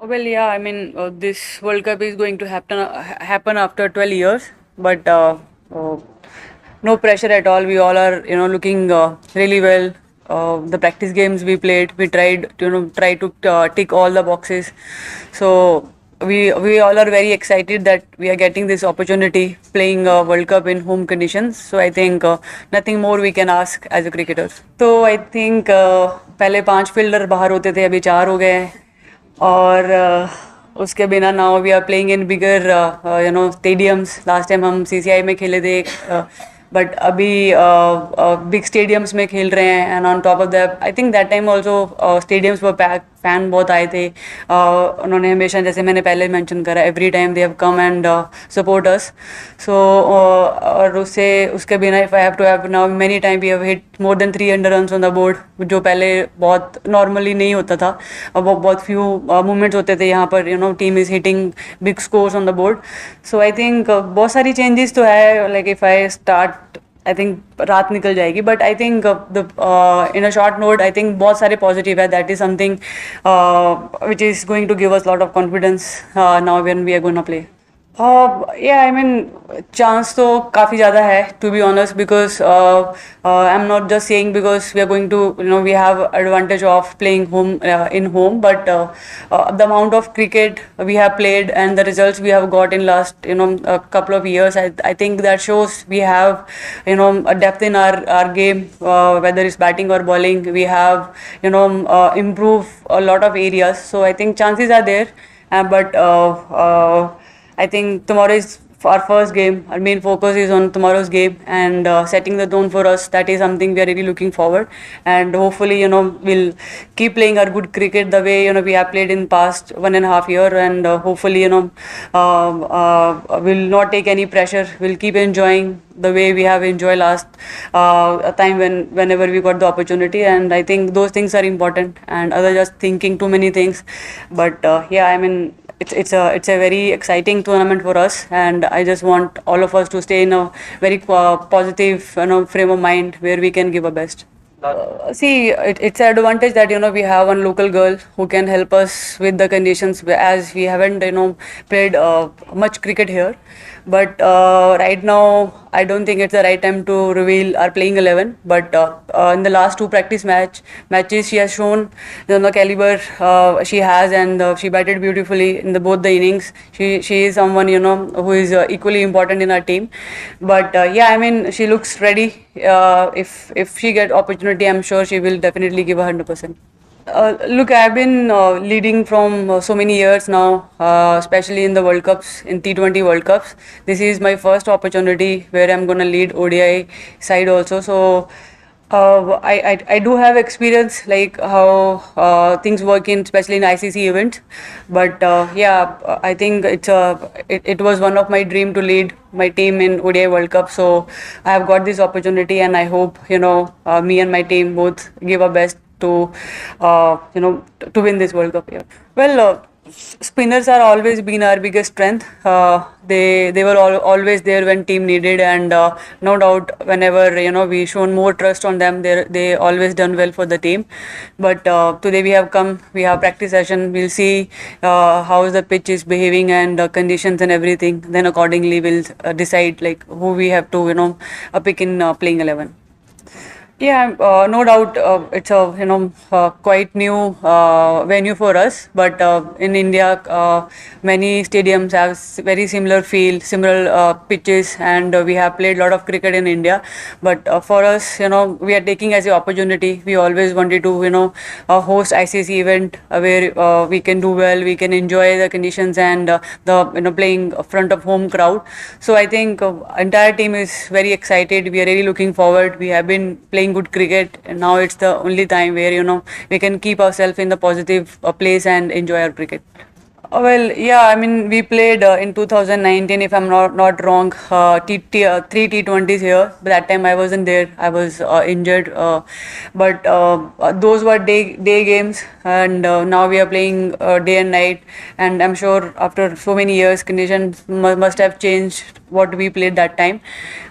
Well, yeah, I mean, this World Cup is going to happen after 12 years, but uh, no pressure at all. We all are, looking really well. The practice games we played, we tried, try to tick all the boxes. So we all are very excited that we are getting this opportunity playing World Cup in home conditions. So I think nothing more we can ask as a cricketer. तो I think पहले 5 fielder बाहर होते थे, अभी 4 हो गए हैं. और उसके बिना now we are playing in bigger stadiums. Last time हम सीसीआई में खेले थे, बट अभी बिग स्टेडियम्स में खेल रहे हैं. And on top of that I think that time also stadiums were pack, fan बहुत आए थे. उन्होंने हमेशा, जैसे मैंने पहले मेंशन करा, every time they have come and support us. So और उससे उसके बिना if I have to have now many time we have hit more than 300 runs on the board, जो पहले बहुत नॉर्मली नहीं होता था. अब बहुत फ्यू मूवमेंट्स होते थे यहाँ पर, team is hitting big scores on the board. So I think बहुत सारी चेंजेस तो है. Like if I start, I think रात निकल जाएगी, but I think the in a short note I think बहुत सारे पॉजिटिव है. That is something which is going to give us lot of confidence now when we are gonna play. Yeah, I mean, chance तो काफ़ी ज़्यादा है, to be honest, because I'm not just saying because we are going to, we have advantage of playing home in home, but the amount of cricket we have played and the results we have got in last, a couple of years, I think that shows we have, a depth in our game, whether it's batting or bowling. We have, improved a lot of areas. So I think chances are there, but I think tomorrow is our first game. Our main focus is on tomorrow's game and setting the tone for us. That is something we are really looking forward. And hopefully, we'll keep playing our good cricket the way, we have played in past 1.5 years. And hopefully, we'll not take any pressure. We'll keep enjoying the way we have enjoyed last time whenever we got the opportunity. And I think those things are important, and other just thinking too many things. But yeah, I mean, it's a very exciting tournament for us, and I just want all of us to stay in a very positive, frame of mind where we can give our best. See, it's an advantage that we have one local girl who can help us with the conditions, as we haven't played much cricket here. But right now, I don't think it's the right time to reveal our playing 11. But in the last two matches, she has shown the caliber she has, and she batted beautifully in both the innings. She is someone who is equally important in our team. But yeah, I mean, she looks ready. If she get opportunity, I'm sure she will definitely give 100%. Look, I've been leading from so many years now, especially in the World Cups, in T20 World Cups. This is my first opportunity where I'm going to lead ODI side also. So I do have experience like how things work in, especially in ICC events. But yeah, I think it was one of my dream to lead my team in ODI World Cup. So I have got this opportunity, and I hope me and my team both give our best to to win this World Cup. Yeah. Well, spinners are always been our biggest strength. They were always there when team needed, and no doubt whenever we shown more trust on them, they always done well for the team. But today we have practice session. We'll see how the pitch is behaving and conditions and everything. Then accordingly we'll decide like who we have to pick in playing 11. Yeah, no doubt. It's a quite new venue for us, but in India, many stadiums have very similar feel, similar pitches, and we have played a lot of cricket in India. But for us, we are taking as an opportunity. We always wanted to host ICC event where we can do well, we can enjoy the conditions and the playing front of home crowd. So I think entire team is very excited. We are really looking forward. We have been playing good cricket, and now it's the only time where we can keep ourselves in the positive place and enjoy our cricket. Well, yeah, I mean, we played in 2019, if I'm not wrong, three T20s here. But that time I wasn't there. I was injured. But those were day games, and now we are playing day and night. And I'm sure after so many years, conditions must have changed what we played that time.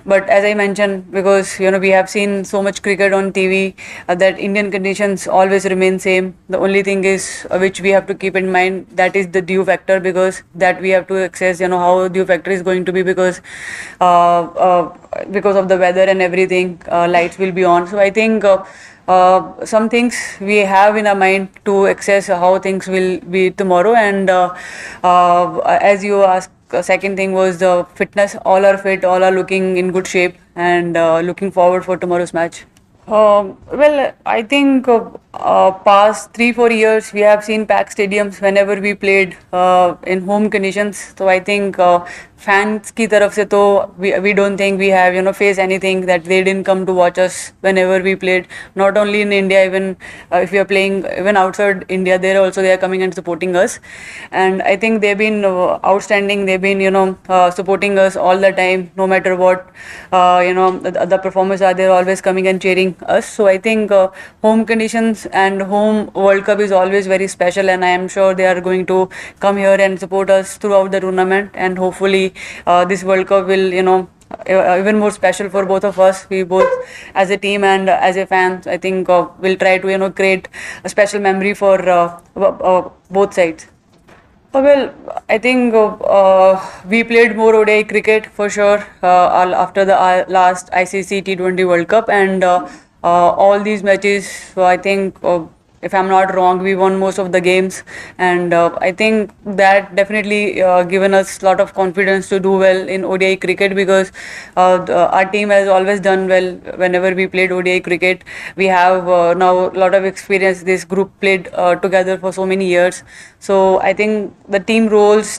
But as I mentioned, because we have seen so much cricket on TV, that Indian conditions always remain same. The only thing is which we have to keep in mind, that is the dew factor, because that we have to access how dew factor is going to be, because of the weather and everything, lights will be on. So I think. Some things we have in our mind to access how things will be tomorrow, and as you asked, second thing was the fitness. All are fit, all are looking in good shape, and looking forward for tomorrow's match. Well, I think past 3 4 years we have seen packed stadiums whenever we played in home conditions. So I think fans की तरफ से तो we don't think we have faced anything that they didn't come to watch us whenever we played. Not only in India, even if we are playing even outside India, they are coming and supporting us. And I think they've been outstanding. They've been supporting us all the time, no matter what the performers are. They're always coming and cheering us. So I think home conditions and home World Cup is always very special, and I am sure they are going to come here and support us throughout the tournament. And hopefully, this World Cup will even more special for both of us. We both, as a team and as a fans, I think will try to create a special memory for both sides. Well, I think we played more ODI cricket for sure after the last ICC T20 World Cup, and all these matches. So I think, if I'm not wrong, we won most of the games, and I think that definitely given us a lot of confidence to do well in ODI cricket, because our team has always done well whenever we played ODI cricket. We have now a lot of experience. This group played together for so many years. So I think the team roles,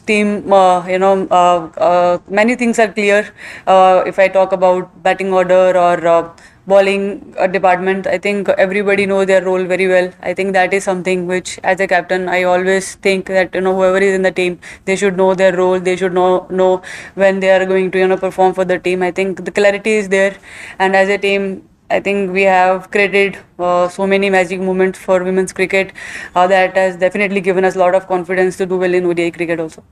many things are clear. If I talk about batting order or bowling department, I think everybody know their role very well. I think that is something which, as a captain, I always think that whoever is in the team, they should know their role. They should know when they are going to perform for the team. I think the clarity is there, and as a team, I think we have created so many magic moments for women's cricket that has definitely given us a lot of confidence to do well in ODI cricket also.